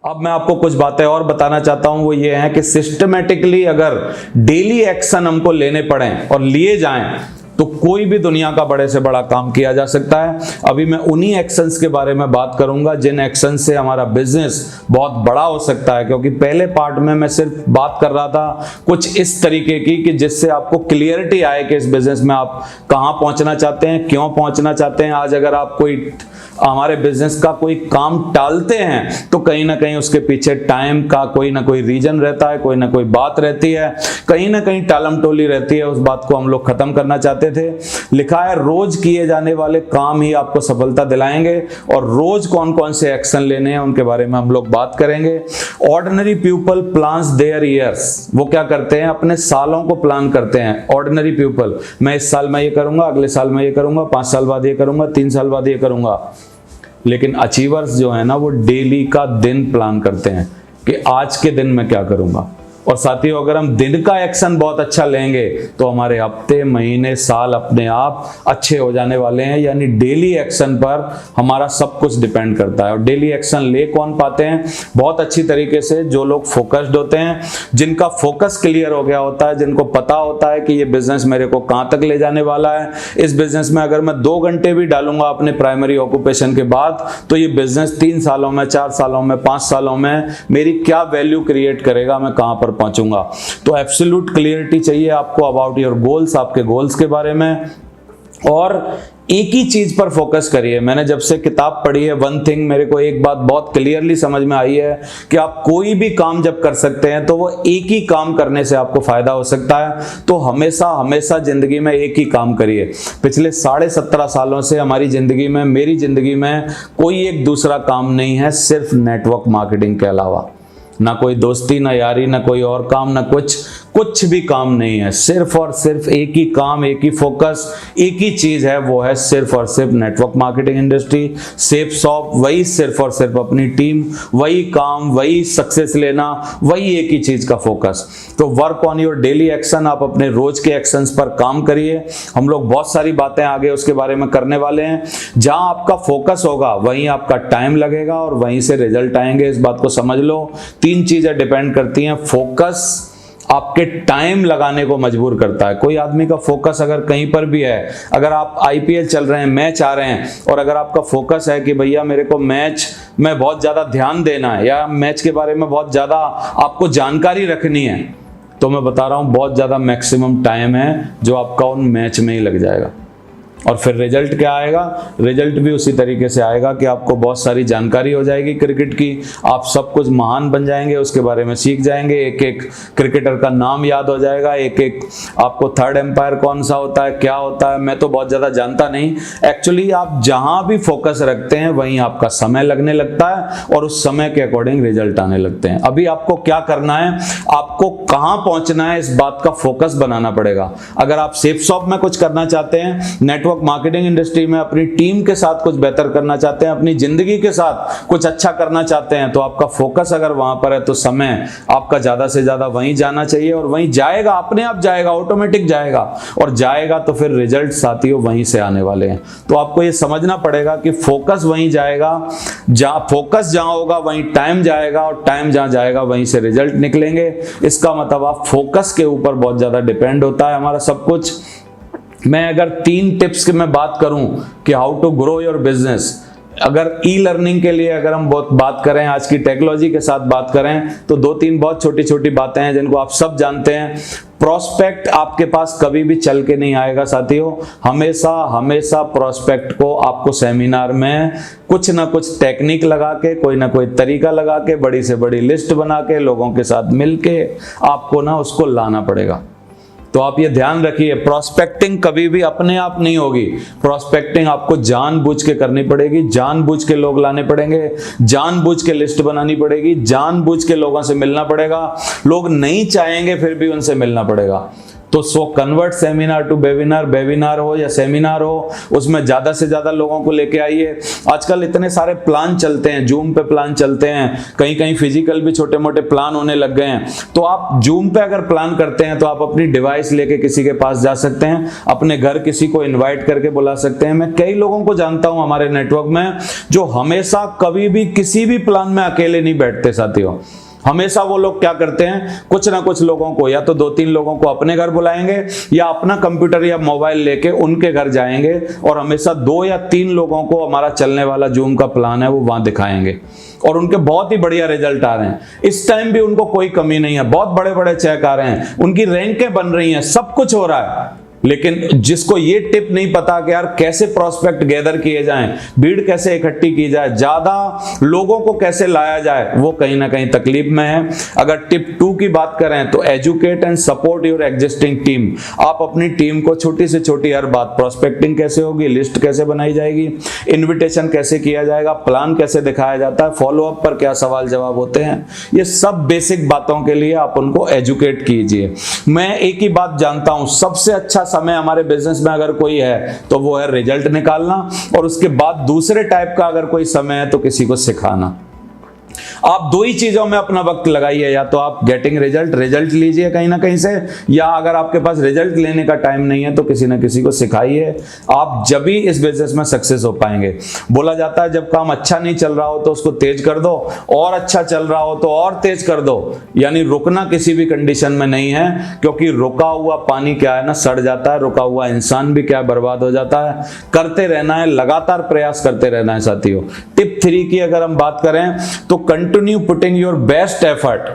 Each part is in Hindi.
अब मैं आपको कुछ बातें और बताना चाहता हूं, वो ये है कि सिस्टमेटिकली अगर डेली एक्शन हमको लेने पड़े और लिए जाएं तो कोई भी दुनिया का बड़े से बड़ा काम किया जा सकता है। अभी मैं उन्हीं एक्शंस के बारे में बात करूंगा जिन एक्शन से हमारा बिजनेस बहुत बड़ा हो सकता है, क्योंकि पहले पार्ट में मैं सिर्फ बात कर रहा था कुछ इस तरीके की कि जिससे आपको क्लियरिटी आए कि इस बिजनेस में आप कहां पहुंचना चाहते हैं, क्यों पहुंचना चाहते हैं। आज अगर आप कोई हमारे बिजनेस का कोई काम टालते हैं तो कहीं ना कहीं उसके पीछे टाइम का कोई ना कोई रीजन रहता है, कोई ना कोई बात रहती है, कहीं ना कहीं टालम टोली रहती है। उस बात को हम लोग खत्म करना चाहते थे। लिखा है रोज किए जाने वाले काम ही आपको सफलता दिलाएंगे, और रोज कौन कौन से एक्शन लेने हैं उनके बारे में हम लोग बात करेंगे। Ordinary people plans their years, वो क्या करते हैं, अपने सालों को प्लान करते हैं। ऑर्डिनरी पीपल, मैं इस साल में ये करूंगा, अगले साल में ये करूंगा, 5 साल बाद ये करूंगा, 3 साल बाद ये करूंगा। लेकिन अचीवर्स जो है ना, वो डेली का दिन प्लान करते हैं कि आज के दिन मैं क्या करूंगा। और साथियों, अगर हम दिन का एक्शन बहुत अच्छा लेंगे तो हमारे हफ्ते, महीने, साल अपने आप अच्छे हो जाने वाले हैं। यानी डेली एक्शन पर हमारा सब कुछ डिपेंड करता है। और डेली एक्शन ले कौन पाते हैं, बहुत अच्छी तरीके से जो लोग फोकस्ड होते हैं, जिनका फोकस क्लियर हो गया होता है, जिनको पता होता है कि ये बिजनेस मेरे को कहां तक ले जाने वाला है। इस बिजनेस में अगर मैं 2 घंटे भी डालूंगा अपने प्राइमरी ऑक्यूपेशन के बाद, तो ये बिजनेस 3 सालों में, 4 सालों में, 5 सालों में मेरी क्या वैल्यू क्रिएट करेगा, मैं कहां पर पहुंचूंगा। तो एब्सोल्यूट क्लियरिटी चाहिए आपको अबाउट योर गोल्स, आपके गोल्स के बारे में। और एक ही चीज पर फोकस करिए। मैंने जब से किताब पढ़ी है वन थिंग, मेरे को एक बात बहुत क्लियरली समझ में आई है कि आप कोई भी काम जब कर सकते हैं तो वो एक ही काम करने से आपको फायदा हो सकता है। तो हमेशा हमेशा जिंदगी में एक ही काम करिए। पिछले 17.5 सालों से हमारी जिंदगी में, मेरी जिंदगी में कोई एक दूसरा काम नहीं है सिर्फ नेटवर्क मार्केटिंग के अलावा। ना कोई दोस्ती, ना यारी, ना कोई और काम, ना कुछ भी काम नहीं है। सिर्फ और सिर्फ एक ही काम, एक ही फोकस, एक ही चीज है, वो है सिर्फ और सिर्फ network marketing industry. Safe shop, वही सिर्फ और सिर्फ अपनी टीम, वही काम, वही सक्सेस लेना, वही एक ही चीज का फोकस। तो work on your daily action, आप अपने रोज के एक्शंस पर काम करिए। हम लोग बहुत सारी बातें आगे उसके बारे में करने वाले हैं। जहां आपका फोकस होगा वहीं आपका टाइम लगेगा और वहीं से रिजल्ट आएंगे। इस बात को समझ लो। 3 चीजें डिपेंड करती हैं। फोकस आपके टाइम लगाने को मजबूर करता है। कोई आदमी का फोकस अगर कहीं पर भी है, अगर आप आईपीएल चल रहे हैं, मैच आ रहे हैं, और अगर आपका फोकस है कि भैया मेरे को मैच में बहुत ज्यादा ध्यान देना है या मैच के बारे में बहुत ज्यादा आपको जानकारी रखनी है, तो मैं बता रहा हूं बहुत ज्यादा मैक्सिमम टाइम है जो आपका उन मैच में ही लग जाएगा। और फिर रिजल्ट क्या आएगा, रिजल्ट भी उसी तरीके से आएगा कि आपको बहुत सारी जानकारी हो जाएगी क्रिकेट की, आप सब कुछ महान बन जाएंगे, उसके बारे में सीख जाएंगे, एक एक क्रिकेटर का नाम याद हो जाएगा, एक एक आपको थर्ड एम्पायर कौन सा होता है, क्या होता है, मैं तो बहुत ज्यादा जानता नहीं। एक्चुअली आप जहां भी फोकस रखते हैं वहीं आपका समय लगने लगता है और उस समय के अकॉर्डिंग रिजल्ट आने लगते हैं। अभी आपको क्या करना है, आपको कहां पहुंचना है, इस बात का फोकस बनाना पड़ेगा। अगर आप सेफ शॉप में कुछ करना चाहते हैं, नेटवर्क मार्केटिंग इंडस्ट्री में अपनी टीम के साथ कुछ बेहतर करना चाहते हैं, अपनी जिंदगी के साथ कुछ अच्छा करना चाहते हैं, तो आपका फोकस अगर वहां पर है तो समय आपका ज्यादा से ज्यादा वहीं जाना चाहिए और वहीं जाएगा, अपने आप जाएगा, ऑटोमेटिक जाएगा। और जाएगा तो फिर रिजल्ट साथियों वहीं से आने वाले हैं। तो आपको ये समझना पड़ेगा कि फोकस वहीं जाएगा, फोकस जहां होगा वहीं टाइम जाएगा और टाइम जहां जाएगा वहीं से रिजल्ट निकलेंगे। इसका मतलब आप फोकस के ऊपर बहुत ज्यादा डिपेंड होता है हमारा सब कुछ। मैं अगर 3 टिप्स की मैं बात करूं कि how to grow your business, अगर ई लर्निंग के लिए अगर हम बहुत बात करें, आज की टेक्नोलॉजी के साथ बात करें, तो 2-3 बहुत छोटी छोटी बातें हैं जिनको आप सब जानते हैं। प्रोस्पेक्ट आपके पास कभी भी चल के नहीं आएगा साथियों। हमेशा हमेशा प्रोस्पेक्ट को आपको सेमिनार में कुछ ना कुछ टेक्निक लगा के, कोई ना कोई तरीका लगा के, बड़ी से बड़ी लिस्ट बना के, लोगों के साथ मिलके आपको ना उसको लाना पड़ेगा। तो आप ये ध्यान रखिए, प्रोस्पेक्टिंग कभी भी अपने आप नहीं होगी। प्रोस्पेक्टिंग आपको जानबूझ के करनी पड़ेगी, जानबूझ के लोग लाने पड़ेंगे, जानबूझ के लिस्ट बनानी पड़ेगी, जानबूझ के लोगों से मिलना पड़ेगा। लोग नहीं चाहेंगे फिर भी उनसे मिलना पड़ेगा। तो so convert seminar to webinar, webinar हो या सेमिनार हो, उसमें ज्यादा से ज्यादा लोगों को लेके आइए। आजकल इतने सारे प्लान चलते हैं, जूम पे प्लान चलते हैं, कहीं कहीं फिजिकल भी छोटे मोटे प्लान होने लग गए हैं। तो आप जूम पे अगर प्लान करते हैं तो आप अपनी डिवाइस लेके किसी के पास जा सकते हैं, अपने घर किसी को इन्वाइट करके बुला सकते हैं। मैं कई लोगों को जानता हूं हमारे नेटवर्क में जो हमेशा कभी भी किसी भी प्लान में अकेले नहीं बैठते साथियों। हमेशा वो लोग क्या करते हैं, कुछ ना कुछ लोगों को या तो 2-3 लोगों को अपने घर बुलाएंगे या अपना कंप्यूटर या मोबाइल लेके उनके घर जाएंगे और हमेशा 2 या 3 लोगों को हमारा चलने वाला जूम का प्लान है वो वहां दिखाएंगे और उनके बहुत ही बढ़िया रिजल्ट आ रहे हैं। इस टाइम भी उनको कोई कमी नहीं है, बहुत बड़े बड़े चेक आ रहे हैं, उनकी रैंकें बन रही हैं, सब कुछ हो रहा है। लेकिन जिसको ये टिप नहीं पता कि यार कैसे प्रोस्पेक्ट गैदर किए जाएं, भीड़ कैसे इकट्ठी की जाए, ज्यादा लोगों को कैसे लाया जाए, वो कहीं ना कहीं तकलीफ में है। अगर टिप 2 की बात करें तो educate and support your existing team. आप अपनी टीम को छोटी से छोटी हर बात, प्रोस्पेक्टिंग कैसे होगी, लिस्ट कैसे बनाई जाएगी, इन्विटेशन कैसे किया जाएगा, प्लान कैसे दिखाया जाता है, फॉलो अप पर क्या सवाल जवाब होते हैं, ये सब बेसिक बातों के लिए आप उनको एजुकेट कीजिए। मैं एक ही बात जानता हूं, सबसे अच्छा समय हमारे बिजनेस में अगर कोई है तो वो है रिजल्ट निकालना, और उसके बाद दूसरे टाइप का अगर कोई समय है तो किसी को सिखाना। आप 2 ही चीजों में अपना वक्त लगाइए, या तो आप गेटिंग रिजल्ट लीजिए कहीं ना कहीं से, या अगर आपके पास रिजल्ट लेने का टाइम नहीं है तो किसी ना किसी को सिखाइए। आप जब भी इस बिजनेस में सक्सेस हो पाएंगे। बोला जाता है जब काम अच्छा नहीं चल रहा हो तो उसको तेज कर दो, और अच्छा चल रहा हो तो और तेज कर दो। यानी रुकना किसी भी कंडीशन में नहीं है, क्योंकि रुका हुआ पानी क्या है ना, सड़ जाता है, रुका हुआ इंसान भी क्या है, बर्बाद हो जाता है। करते रहना है, लगातार प्रयास करते रहना है साथियों। टिप 3 की अगर हम बात करें तो continue putting your best effort,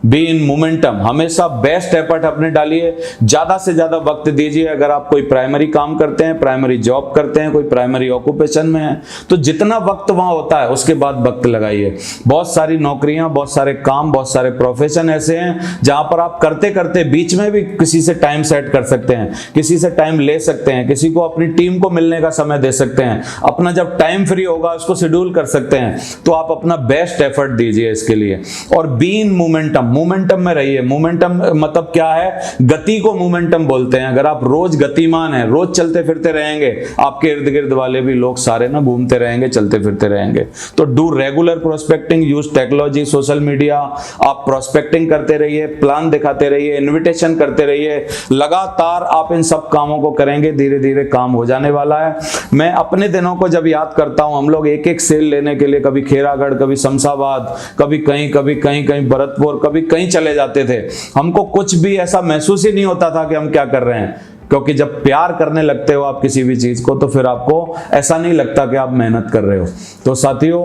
be in momentum. हमेशा बेस्ट एफर्ट अपने डालिए, ज्यादा से ज्यादा वक्त दीजिए। अगर आप कोई प्राइमरी काम करते हैं, प्राइमरी जॉब करते हैं, कोई प्राइमरी ऑक्यूपेशन में है, तो जितना वक्त वहां होता है उसके बाद वक्त लगाइए। बहुत सारी नौकरियां, बहुत सारे काम, बहुत सारे प्रोफेशन ऐसे हैं जहां पर आप करते करते बीच में भी किसी से टाइम सेट कर सकते हैं, किसी से टाइम ले सकते हैं, किसी को अपनी टीम को मिलने का समय दे सकते हैं, अपना जब टाइम फ्री होगा उसको शेड्यूल कर सकते हैं। तो आप अपना बेस्ट एफर्ट दीजिए इसके लिए। और बी इन मोमेंटम, मोमेंटम में रहिए। मोमेंटम मतलब क्या है, गति को मोमेंटम बोलते हैं। अगर आप रोज गतिमान हैं, रोज चलते फिरते रहेंगे, आपके इर्द गिर्द वाले भी लोग सारे ना घूमते रहेंगे, चलते फिरते रहेंगे। तो do regular prospecting, use technology, social media. आप प्रोस्पेक्टिंग करते रहिए, प्लान दिखाते रहिए, इन्विटेशन करते रहिए। लगातार आप इन सब कामों को करेंगे, धीरे धीरे काम हो जाने वाला है। मैं अपने दिनों को जब याद करता हूं, हम लोग एक एक सेल लेने के लिए कभी खेरागढ़, कभी शमशाबाद, कभी कहीं भरतपुर, कभी कहीं चले जाते थे। हमको कुछ भी ऐसा महसूस ही नहीं होता था कि हम क्या कर रहे हैं, क्योंकि जब प्यार करने लगते हो आप किसी भी चीज को तो फिर आपको ऐसा नहीं लगता कि आप मेहनत कर रहे हो। तो साथियों,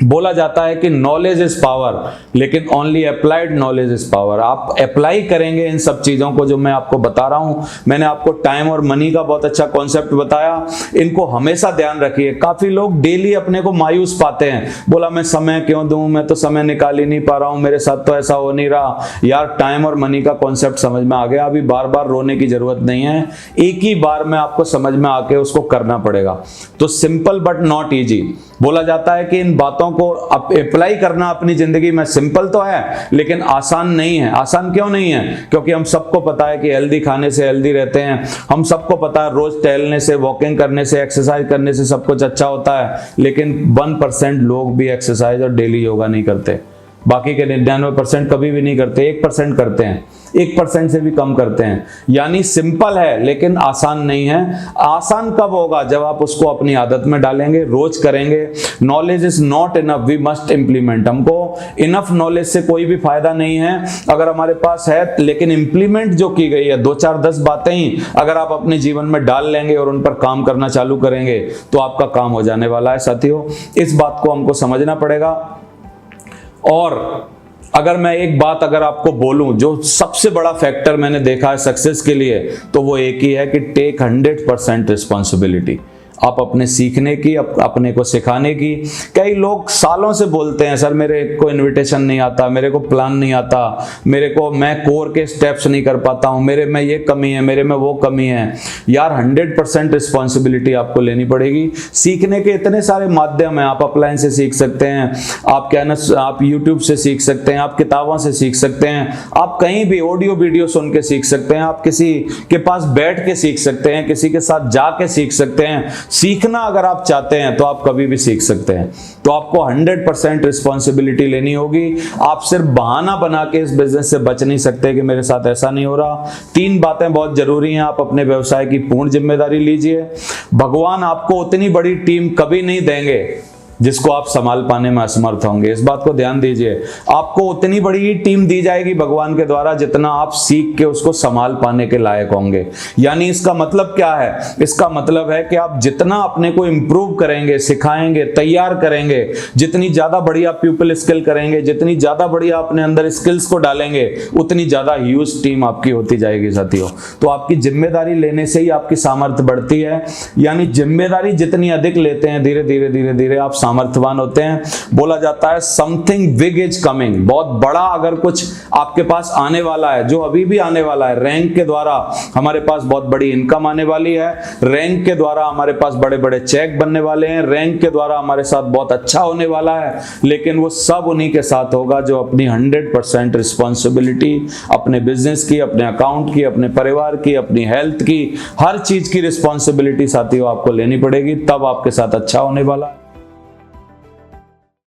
बोला जाता है कि नॉलेज इज पावर, लेकिन only applied knowledge is power. आप अप्लाई करेंगे इन सब चीजों को जो मैं आपको बता रहा हूं। मैंने आपको टाइम और मनी का बहुत अच्छा कॉन्सेप्ट बताया, इनको हमेशा ध्यान रखिए। काफी लोग डेली अपने को मायूस पाते हैं, बोला मैं समय क्यों दूं, मैं तो समय निकाल ही नहीं पा रहा हूं, मेरे साथ तो ऐसा हो नहीं रहा। यार टाइम और मनी का कॉन्सेप्ट समझ में आ गया, अभी बार बार रोने की जरूरत नहीं है, एक ही बार में आपको समझ में आके उसको करना पड़ेगा। तो सिंपल बट नॉट इजी। बोला जाता है कि इन बातों को अप्लाई करना अपनी जिंदगी में सिंपल तो है लेकिन आसान नहीं है। आसान क्यों नहीं है? क्योंकि हम सबको पता है कि हेल्दी खाने से हेल्दी रहते हैं, हम सबको पता है रोज टहलने से, वॉकिंग करने से, एक्सरसाइज करने से सब कुछ अच्छा होता है, लेकिन 1% लोग भी एक्सरसाइज और डेली योगा नहीं करते। बाकी के 99% कभी भी नहीं करते, 1% करते हैं, 1% से भी कम करते हैं। यानी सिंपल है लेकिन आसान नहीं है। आसान कब होगा? जब आप उसको अपनी आदत में डालेंगे, रोज करेंगे। Knowledge is not enough, we must implement. हमको इनफ नॉलेज से कोई भी फायदा नहीं है अगर हमारे पास है, लेकिन इंप्लीमेंट जो की गई है 2, 4, 10 बातें ही अगर आप अपने जीवन में डाल लेंगे और उन पर काम करना चालू करेंगे तो आपका काम हो जाने वाला है। साथियों, इस बात को हमको समझना पड़ेगा। और अगर मैं एक बात अगर आपको बोलूं, जो सबसे बड़ा फैक्टर मैंने देखा है सक्सेस के लिए, तो वो एक ही है कि टेक 100% रिस्पॉन्सिबिलिटी। आप अपने सीखने की, अपने को सिखाने की। कई लोग सालों से बोलते हैं, सर मेरे को इनविटेशन नहीं आता, मेरे को प्लान नहीं आता, मैं कोर के स्टेप्स नहीं कर पाता हूं, मेरे में ये कमी है, मेरे में वो कमी है। यार 100% रिस्पॉन्सिबिलिटी आपको लेनी पड़ेगी। सीखने के इतने सारे माध्यम हैं, आप ऑफलाइन से सीख सकते हैं, आप यूट्यूब से सीख सकते हैं, आप किताबों से सीख सकते हैं, आप कहीं भी ऑडियो वीडियो सुन के सीख सकते हैं, आप किसी के पास बैठ के सीख सकते हैं, किसी के साथ जाके सीख सकते हैं। सीखना अगर आप चाहते हैं तो आप कभी भी सीख सकते हैं। तो आपको 100% रिस्पॉन्सिबिलिटी लेनी होगी। आप सिर्फ बहाना बना के इस बिजनेस से बच नहीं सकते कि मेरे साथ ऐसा नहीं हो रहा। 3 बातें बहुत जरूरी हैं। आप अपने व्यवसाय की पूर्ण जिम्मेदारी लीजिए। भगवान आपको उतनी बड़ी टीम कभी नहीं देंगे जिसको आप संभाल पाने में असमर्थ होंगे। इस बात को ध्यान दीजिए। आपको उतनी बड़ी टीम दी जाएगी भगवान के द्वारा जितना आप सीख के उसको संभाल पाने के लायक होंगे। यानी इसका मतलब क्या है? इसका मतलब है कि आप जितना अपने को इंप्रूव करेंगे, सिखाएंगे, तैयार करेंगे, जितनी ज्यादा बढ़िया पीपल स्किल करेंगे, जितनी ज्यादा बढ़िया अपने अंदर स्किल्स को डालेंगे, उतनी ज्यादा ह्यूज टीम आपकी होती जाएगी साथियों। तो आपकी जिम्मेदारी लेने से ही आपकी सामर्थ्य बढ़ती है। यानी जिम्मेदारी जितनी अधिक लेते हैं, धीरे धीरे धीरे धीरे आप सामर्थ्यवान होते हैं। बोला जाता है समथिंग बिग इज कमिंग। बहुत बड़ा अगर कुछ आपके पास आने वाला है, जो अभी भी आने वाला है, रैंक के द्वारा हमारे पास बहुत बड़ी इनकम आने वाली है, रैंक के द्वारा हमारे पास बड़े बड़े चेक बनने वाले हैं, रैंक के द्वारा हमारे साथ बहुत अच्छा होने वाला है। लेकिन वो सब उन्हीं के साथ होगा जो अपनी 100% रिस्पॉन्सिबिलिटी अपने बिजनेस की, अपने अकाउंट की, अपने परिवार की, अपनी हेल्थ की, हर चीज की रिस्पॉन्सिबिलिटी साथियों आपको लेनी पड़ेगी। तब आपके साथ अच्छा होने वाला है।